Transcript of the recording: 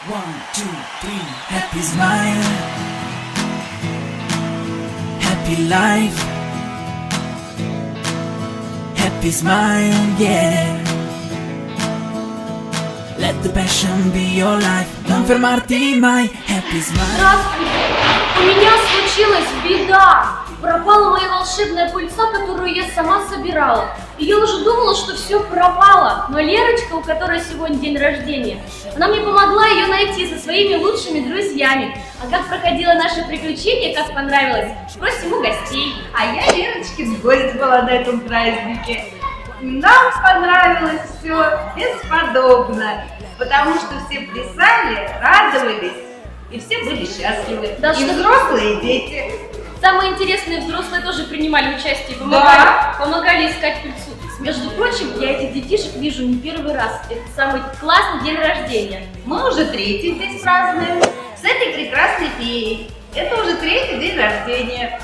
One, two, three. Happy smile, happy life, happy smile, yeah. Let the passion be your life, non fermarti mai. Happy smile. Здравствуйте! У меня случилась беда. Пропала моя волшебная пыльца, которую я сама собирала. И я уже думала, что все пропало. Но Лерочка, у которой сегодня день рождения, она мне помогла ее найти со своими лучшими друзьями. А как проходило наше приключение, как понравилось, спросим у гостей. А я Лерочкин гость была на этом празднике. Нам понравилось все бесподобно, потому что все плясали, радовались и все были счастливы. Да и что- взрослые, и дети. Самые интересные взрослые тоже принимали участие, помогали искать пыльцу. Между прочим, я этих детишек вижу не первый раз. Это самый классный день рождения. Мы уже третий здесь празднуем с этой прекрасной феей. Это уже третий день рождения.